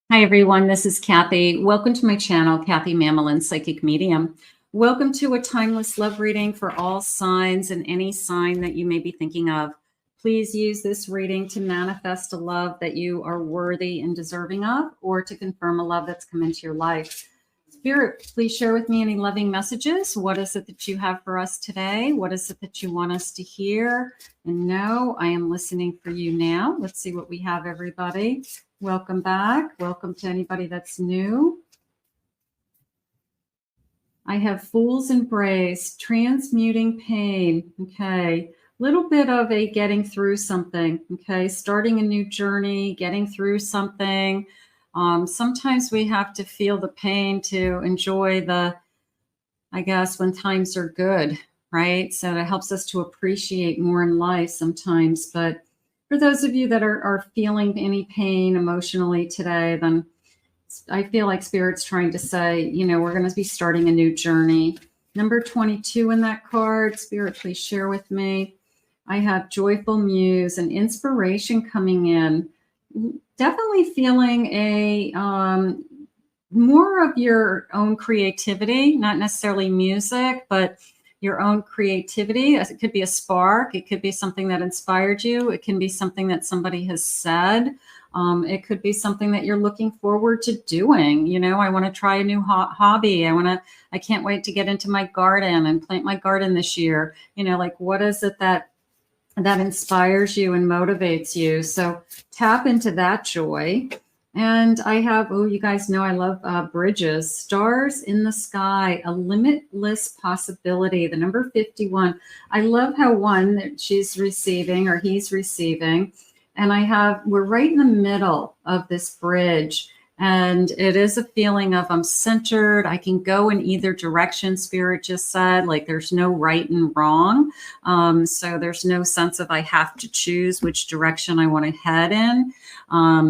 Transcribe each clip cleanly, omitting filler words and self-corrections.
Hi, everyone. This is Kathy. Welcome to my channel, Kathy Mamelin, Psychic Medium. Welcome to a timeless love reading for all signs and any sign that you may be thinking of. Please use this reading to manifest a love that you are worthy and deserving of, or to confirm a love that's come into your life. Spirit, please share with me any loving messages. What is it that you have for us today? What is it that you want us to hear and know? I am listening for you now. Let's see what we have, everybody. Welcome back. Welcome to anybody that's new. I have Fool's Embrace, transmuting pain. Okay. Little bit of a getting through something. Okay. Starting a new journey, getting through something. Sometimes we have to feel the pain to enjoy I guess, when times are good, right? So that helps us to appreciate more in life sometimes. But for those of you that are feeling any pain emotionally today, then I feel like Spirit's trying to say, we're going to be starting a new journey. Number 22 in that card, Spirit, please share with me. I have Joyful Muse and inspiration coming in. Definitely feeling a more of your own creativity, not necessarily music, but your own creativity. It could be a spark. It could be something that inspired you. It can be something that somebody has said. It could be something that you're looking forward to doing. I want to try a new hobby. I can't wait to get into my garden and plant my garden this year. What is it that inspires you and motivates you? So tap into that joy. And I have, you guys know I love bridges. Stars in the Sky, a limitless possibility, the number 51. I love how one that she's receiving or he's receiving. And we're right in the middle of this bridge. And it is a feeling of I'm centered. I can go in either direction, Spirit just said. Like there's no right and wrong. So there's no sense of I have to choose which direction I want to head in.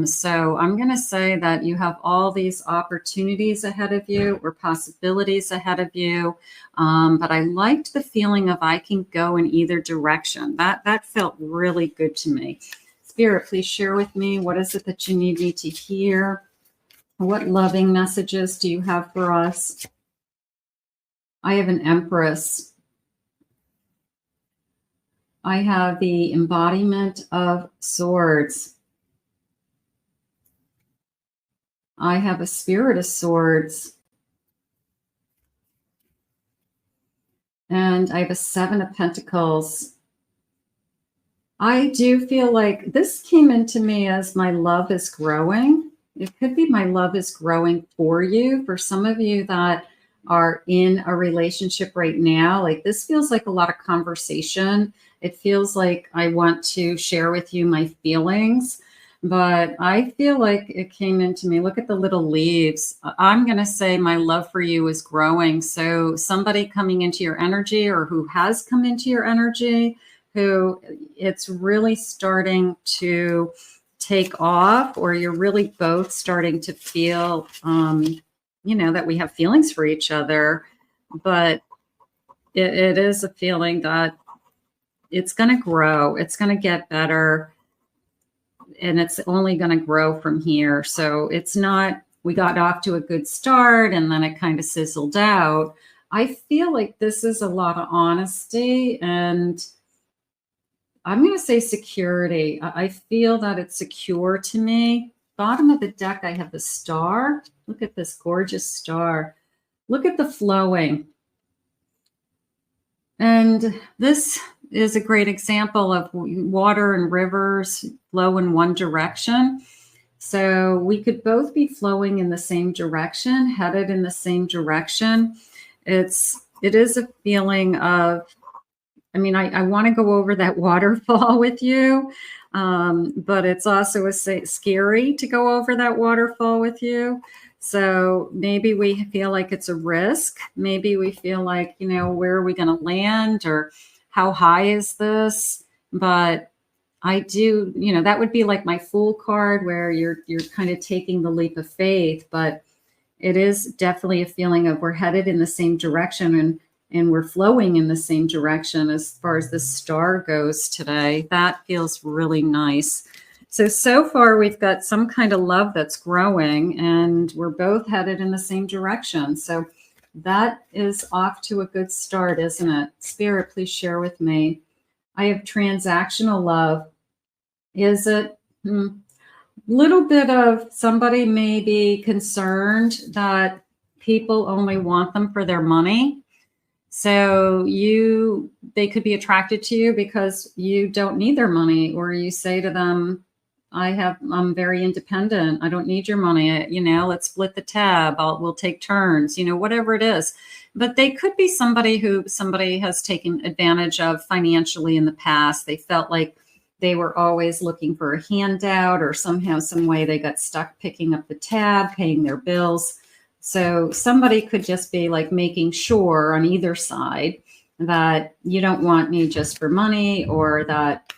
So I'm going to say that you have all these opportunities ahead of you or possibilities ahead of you. But I liked the feeling of I can go in either direction. That felt really good to me. Spirit, please share with me. What is it that you need me to hear? What loving messages do you have for us? I have an Empress. I have the embodiment of Swords. I have a Spirit of Swords. And I have a Seven of Pentacles. I do feel like this came into me as my love is growing. It could be my love is growing for you. For some of you that are in a relationship right now, like this feels like a lot of conversation. It feels like I want to share with you my feelings, but I feel like it came into me. Look at the little leaves. I'm going to say my love for you is growing. So somebody coming into your energy or who has come into your energy, who it's really starting to take off, or you're really both starting to feel, that we have feelings for each other, but it is a feeling that it's going to grow. It's going to get better, and it's only going to grow from here. So it's not, we got off to a good start and then it kind of sizzled out. I feel like this is a lot of honesty, and I'm going to say security. I feel that it's secure to me. Bottom of the deck, I have the star. Look at this gorgeous star. Look at the flowing. And this is a great example of water and rivers flow in one direction. So we could both be flowing in the same direction, headed in the same direction. It is a feeling of, I want to go over that waterfall with you, but it's also scary to go over that waterfall with you. So maybe we feel like it's a risk. Maybe we feel like, where are we going to land, or how high is this? But I do, that would be like my Fool card, where you're kind of taking the leap of faith. But it is definitely a feeling of we're headed in the same direction, and we're flowing in the same direction as far as the star goes today. That feels really nice. So far we've got some kind of love that's growing, and we're both headed in the same direction. So that is off to a good start, isn't it? Spirit, please share with me. I have transactional love. Is it? Little bit of somebody may be concerned that people only want them for their money. So they could be attracted to you because you don't need their money, or you say to them, I'm very independent. I don't need your money. Let's split the tab. We'll take turns, whatever it is. But they could be somebody has taken advantage of financially in the past. They felt like they were always looking for a handout, or somehow, some way they got stuck picking up the tab, paying their bills. So somebody could just be like making sure on either side that you don't want me just for money, or that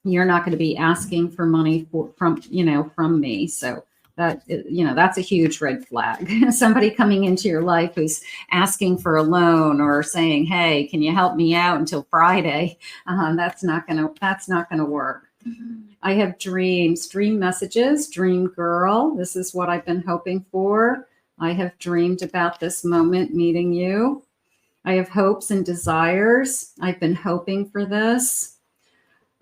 you're not going to be asking for money from me. So that's a huge red flag. Somebody coming into your life who's asking for a loan, or saying, hey, can you help me out until Friday? That's not gonna work. I have dream messages, dream girl. This is what I've been hoping for. I have dreamed about this moment meeting you. I have hopes and desires. I've been hoping for this.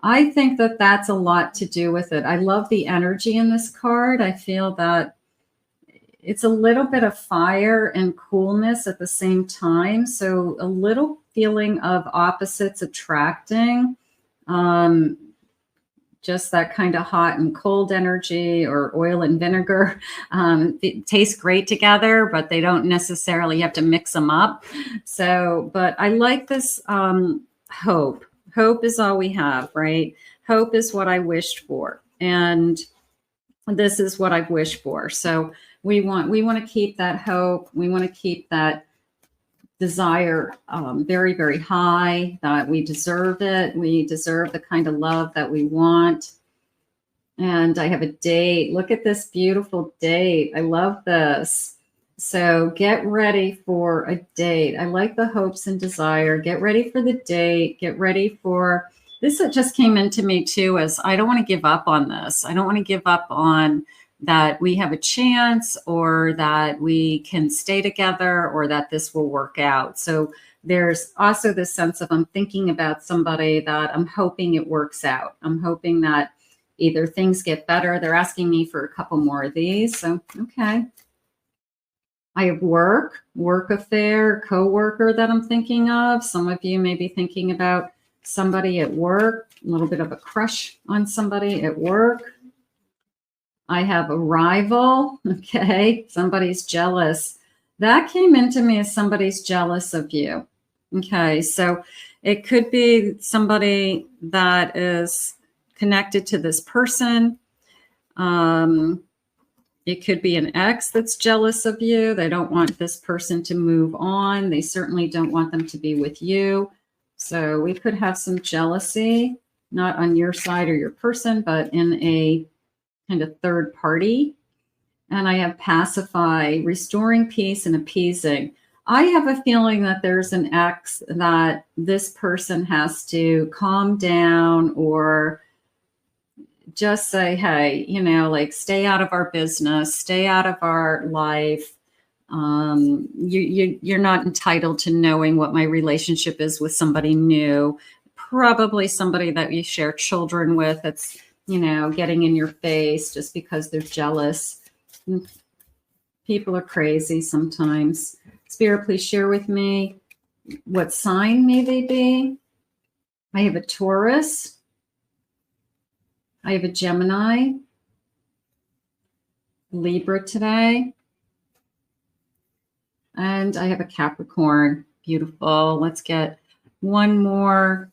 I think that that's a lot to do with it. I love the energy in this card. I feel that it's a little bit of fire and coolness at the same time. So a little feeling of opposites attracting. Just that kind of hot and cold energy, or oil and vinegar. It tastes great together, but they don't necessarily have to mix them up. So, but I like this hope. Hope is all we have, right? Hope is what I wished for. And this is what I've wished for. So we want to keep that hope. We want to keep that desire very, very high, that we deserve it. We deserve the kind of love that we want. And I have a date. Look at this beautiful date. I love this. So get ready for a date. I like the hopes and desire. Get ready for the date. Get ready for this. It just came into me too, as I don't want to give up on this. I don't want to give up on that we have a chance, or that we can stay together, or that this will work out. So there's also this sense of, I'm thinking about somebody that I'm hoping it works out. I'm hoping that either things get better. They're asking me for a couple more of these. So, okay. I have work affair, coworker that I'm thinking of. Some of you may be thinking about somebody at work, a little bit of a crush on somebody at work. I have a rival. Okay. Somebody's jealous. That came into me as somebody's jealous of you. Okay. So it could be somebody that is connected to this person. It could be an ex that's jealous of you. They don't want this person to move on. They certainly don't want them to be with you. So we could have some jealousy, not on your side or your person, but in a kind of third party. And I have pacify, restoring peace and appeasing. I have a feeling that there's an ex that this person has to calm down, or just say, hey, like, stay out of our business, stay out of our life. You're not entitled to knowing what my relationship is with somebody new, probably somebody that you share children with. It's, getting in your face just because they're jealous. People are crazy sometimes. Spirit, please share with me, what sign may they be? I have a Taurus. I have a Gemini, Libra today, and I have a Capricorn. Beautiful. Let's get one more.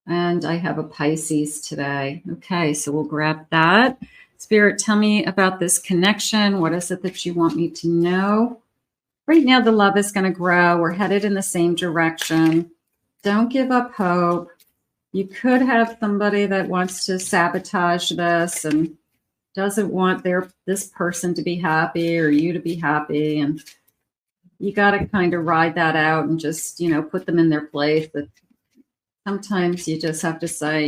And I have a Pisces today. Okay, so we'll grab that. Spirit, tell me about this connection. What is it that you want me to know? Right now, the love is going to grow. We're headed in the same direction. Don't give up hope. You could have somebody that wants to sabotage this and doesn't want this person to be happy, or you to be happy. And you got to kind of ride that out and just, put them in their place. But sometimes you just have to say,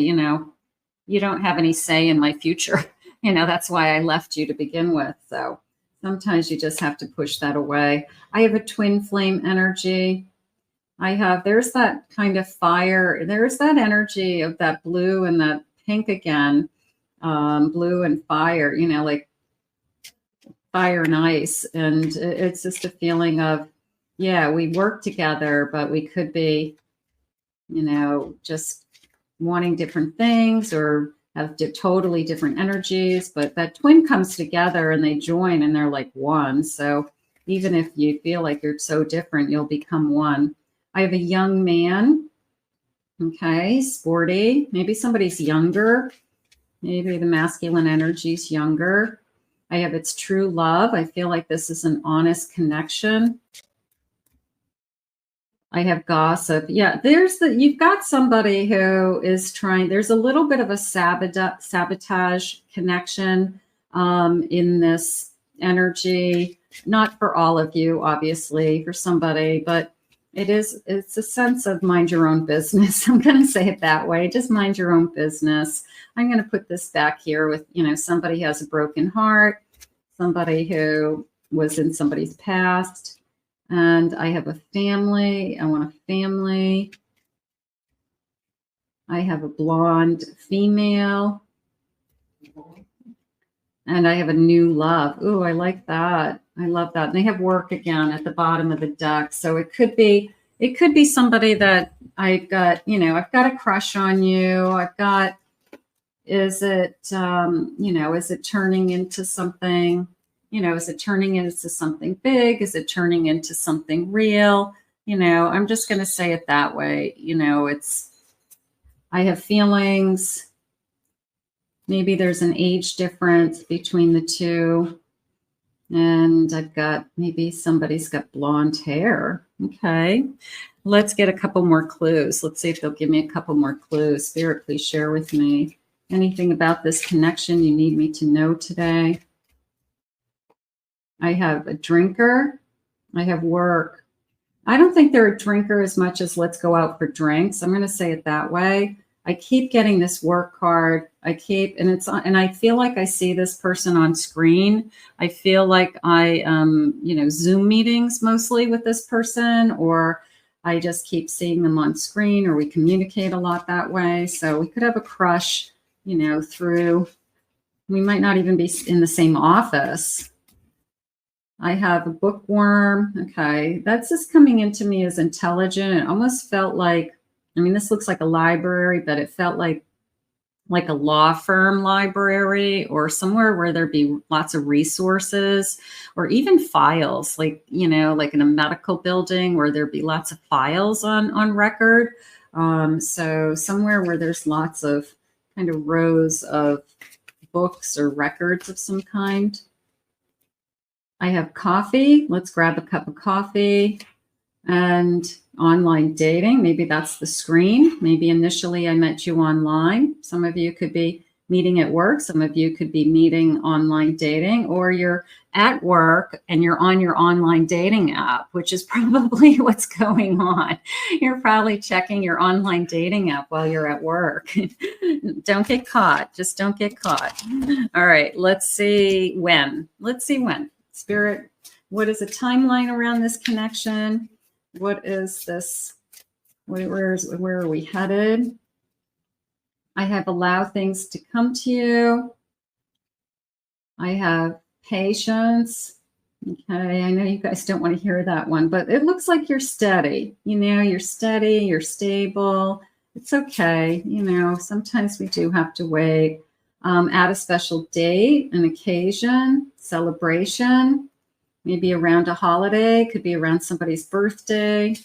you don't have any say in my future. That's why I left you to begin with. So sometimes you just have to push that away. I have a twin flame energy. There's that kind of fire. There's that energy of that blue and that pink again, blue and fire, like fire and ice. And it's just a feeling of, yeah, we work together, but we could be, just wanting different things or have totally different energies. But that twin comes together and they join and they're like one. So even if you feel like you're so different, you'll become one. I have a young man. Okay, sporty. Maybe somebody's younger. Maybe the masculine energy is younger. I have its true love. I feel like this is an honest connection. I have gossip. Yeah, you've got somebody who is trying, there's a little bit of a sabotage connection in this energy. Not for all of you, obviously, for somebody, but it's a sense of mind your own business. I'm going to say it that way. Just mind your own business. I'm going to put this back here with, somebody has a broken heart, somebody who was in somebody's past. And I have a family. I want a family. I have a blonde female. And I have a new love. Ooh, I like that. I love that. And they have work again at the bottom of the deck. So it could be somebody that I've got, I've got a crush on you. Is it turning into something? Is it turning into something big? Is it turning into something real? I'm just going to say it that way. I have feelings. Maybe there's an age difference between the two. And I've got, maybe somebody's got blonde hair. Okay. Let's get a couple more clues. Let's see if they'll give me a couple more clues. Spirit, please share with me anything about this connection you need me to know today. I have a drinker. I have work. I don't think they're a drinker as much as let's go out for drinks. I'm going to say it that way. I keep getting this work card. And I feel like I see this person on screen. I feel like I, Zoom meetings mostly with this person, or I just keep seeing them on screen, or we communicate a lot that way. So we could have a crush, we might not even be in the same office. I have a bookworm. Okay. That's just coming into me as intelligent. It almost felt like, this looks like a library, but it felt like a law firm library or somewhere where there'd be lots of resources or even files, like in a medical building where there'd be lots of files on record. So somewhere where there's lots of kind of rows of books or records of some kind. I have coffee. Let's grab a cup of coffee. And online dating. Maybe that's the screen. Maybe initially I met you online. Some of you could be meeting at work. Some of you could be meeting online dating, or you're at work and you're on your online dating app, which is probably what's going on. You're probably checking your online dating app while you're at work. Don't get caught. Just don't get caught. All right. Let's see when. Spirit, what is the timeline around this connection? What is this? Where are we headed? I have allow things to come to you. I have patience. Okay, I know you guys don't want to hear that one, but it looks like you're steady. You're steady, you're stable. It's okay. Sometimes we do have to wait. Add a special date, an occasion, celebration. Maybe around a holiday, could be around somebody's birthday.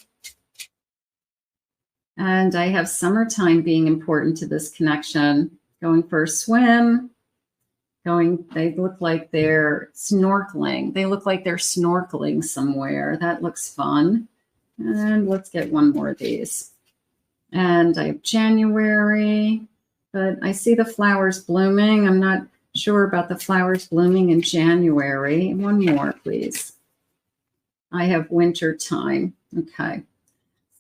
And I have summertime being important to this connection. Going for a swim. They look like they're snorkeling. They look like they're snorkeling somewhere. That looks fun. And let's get one more of these. And I have January, but I see the flowers blooming. I'm not sure about the flowers blooming in January. One more, please. I have winter time. Okay.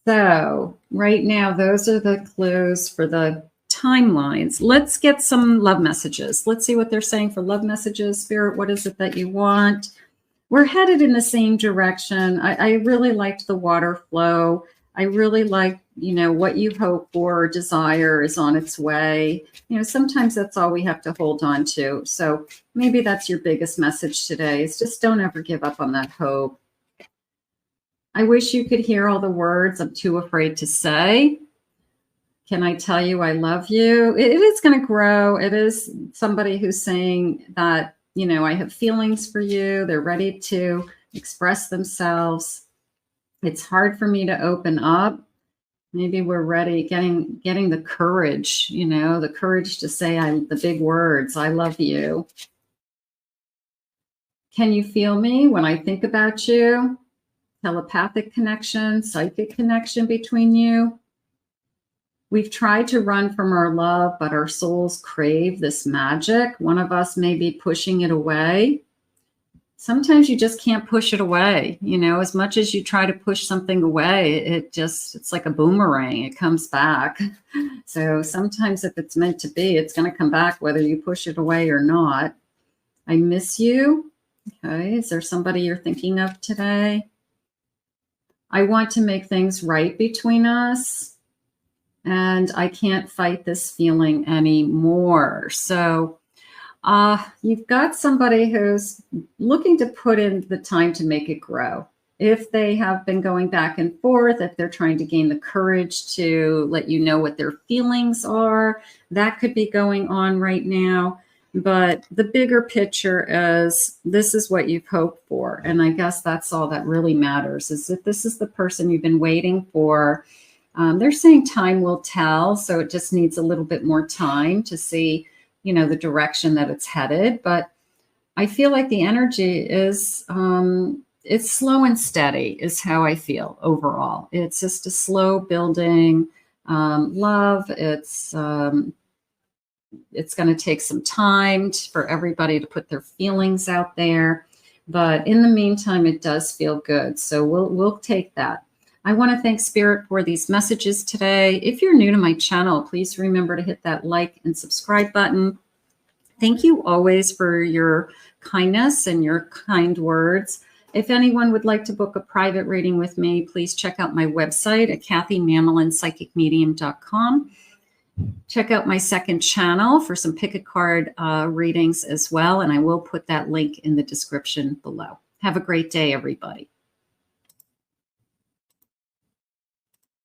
So right now, those are the clues for the timelines. Let's get some love messages. Let's see what they're saying for love messages. Spirit, what is it that you want? We're headed in the same direction. I really liked the water flow. I really like, what you hope for or desire is on its way. Sometimes that's all we have to hold on to. So maybe that's your biggest message today, is just don't ever give up on that hope. I wish you could hear all the words I'm too afraid to say. Can I tell you I love you? It is going to grow. It is somebody who's saying that, I have feelings for you. They're ready to express themselves. It's hard for me to open up. Maybe we're ready, getting the courage, the courage to say the big words, I love you. Can you feel me when I think about you? Telepathic connection, psychic connection between you. We've tried to run from our love, but our souls crave this magic. One of us may be pushing it away. Sometimes you just can't push it away. As much as you try to push something away, it's like a boomerang. It comes back. So sometimes if it's meant to be, it's going to come back whether you push it away or not. I miss you. Okay. Is there somebody you're thinking of today? I want to make things right between us. And I can't fight this feeling anymore. So you've got somebody who's looking to put in the time to make it grow. If they have been going back and forth, if they're trying to gain the courage to let you know what their feelings are, that could be going on right now. But the bigger picture is this is what you've hoped for. And I guess that's all that really matters, is that this is the person you've been waiting for. They're saying time will tell, so it just needs a little bit more time to see, the direction that it's headed. But I feel like the energy is, it's slow and steady is how I feel overall. It's just a slow building love. It's going to take some time for everybody to put their feelings out there. But in the meantime, it does feel good. So we'll take that. I want to thank Spirit for these messages today. If you're new to my channel, please remember to hit that like and subscribe button. Thank you always for your kindness and your kind words. If anyone would like to book a private reading with me, please check out my website at KathyMammelonPsychicMedium.com. Check out my second channel for some pick a card readings as well, and I will put that link in the description below. Have a great day, everybody.